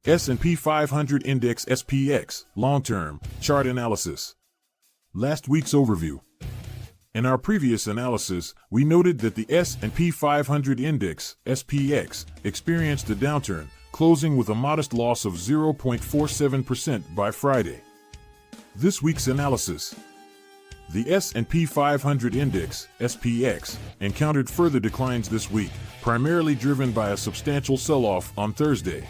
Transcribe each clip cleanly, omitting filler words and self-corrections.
S&P 500 Index SPX, long-term, chart analysis. Last week's overview. In our previous analysis, we noted that the S&P 500 Index, SPX, experienced a downturn, closing with a modest loss of 0.47% by Friday. This week's analysis. The S&P 500 Index, SPX, encountered further declines this week, primarily driven by a substantial sell-off on Thursday.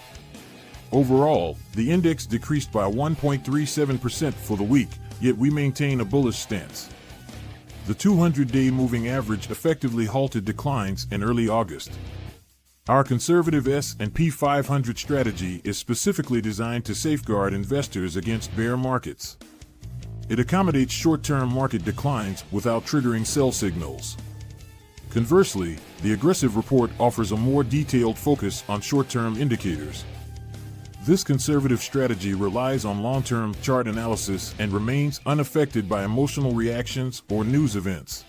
Overall, the index decreased by 1.37% for the week, yet we maintain a bullish stance. The 200-day moving average effectively halted declines in early August. Our conservative S&P 500 strategy is specifically designed to safeguard investors against bear markets. It accommodates short-term market declines without triggering sell signals. Conversely, the aggressive report offers a more detailed focus on short-term indicators. This conservative strategy relies on long-term chart analysis and remains unaffected by emotional reactions or news events.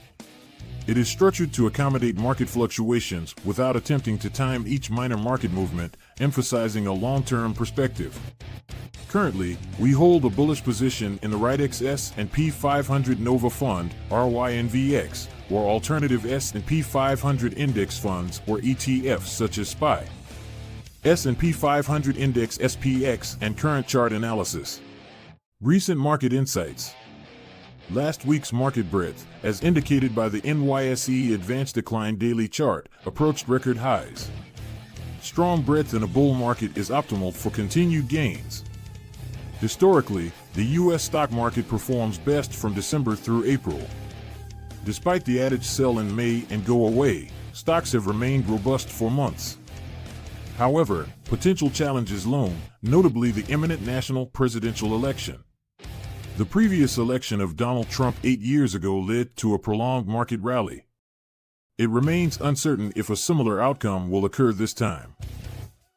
It is structured to accommodate market fluctuations without attempting to time each minor market movement, emphasizing a long-term perspective. Currently, we hold a bullish position in the Rydex S&P 500 Nova Fund, RYNVX, or alternative S&P 500 index funds or ETFs such as SPY. S&P 500 Index SPX and current chart analysis. Recent market insights. Last week's market breadth, as indicated by the NYSE Advanced Decline Daily Chart, approached record highs. Strong breadth in a bull market is optimal for continued gains. Historically, the U.S. stock market performs best from December through April. Despite the adage sell in May and go away, stocks have remained robust for months. However, potential challenges loom, notably the imminent national presidential election. The previous election of Donald Trump 8 years ago led to a prolonged market rally. It remains uncertain if a similar outcome will occur this time.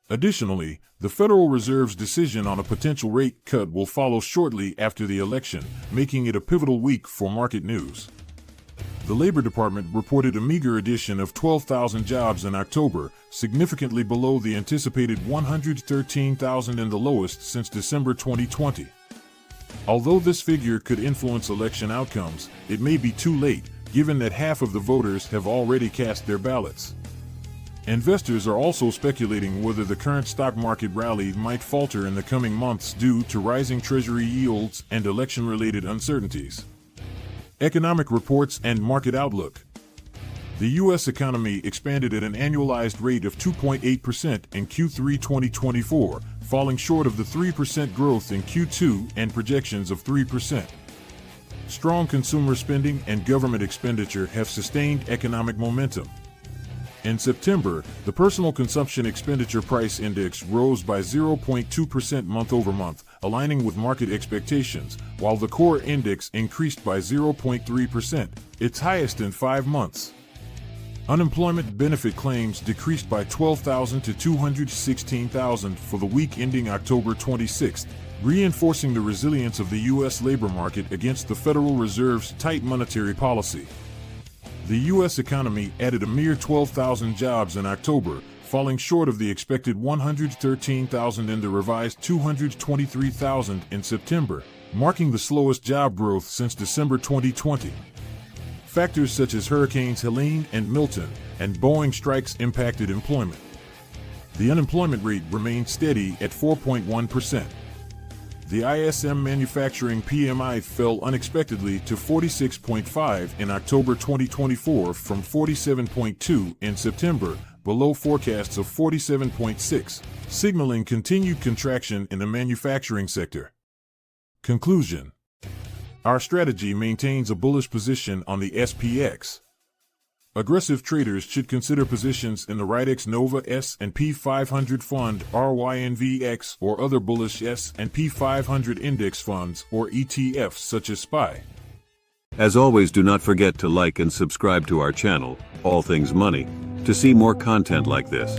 Additionally, the Federal Reserve's decision on a potential rate cut will follow shortly after the election, making it a pivotal week for market news. The Labor Department reported a meager addition of 12,000 jobs in October, significantly below the anticipated 113,000 and the lowest since December 2020. Although this figure could influence election outcomes, it may be too late, given that half of the voters have already cast their ballots. Investors are also speculating whether the current stock market rally might falter in the coming months due to rising Treasury yields and election-related uncertainties. Economic reports and market outlook. The U.S. economy expanded at an annualized rate of 2.8% in Q3 2024, falling short of the 3% growth in Q2 and projections of 3%. Strong consumer spending and government expenditure have sustained economic momentum. In September, the Personal Consumption Expenditure Price Index rose by 0.2% month-over-month, aligning with market expectations, while the core index increased by 0.3%, its highest in 5 months. Unemployment benefit claims decreased by 12,000 to 216,000 for the week ending October 26, reinforcing the resilience of the U.S. labor market against the Federal Reserve's tight monetary policy. The U.S. economy added a mere 12,000 jobs in October, falling short of the expected 113,000 and the revised 223,000 in September, marking the slowest job growth since December 2020. Factors such as Hurricanes Helene and Milton and Boeing strikes impacted employment. The unemployment rate remained steady at 4.1%. The ISM manufacturing PMI fell unexpectedly to 46.5 in October 2024 from 47.2 in September, below forecasts of 47.6, signaling continued contraction in the manufacturing sector. Conclusion. Our strategy maintains a bullish position on the SPX. Aggressive traders should consider positions in the Rydex Nova S&P 500 Fund RYNVX or other bullish S&P 500 index funds or ETFs such as SPY. As always, do not forget to like and subscribe to our channel, All Things Money, to see more content like this.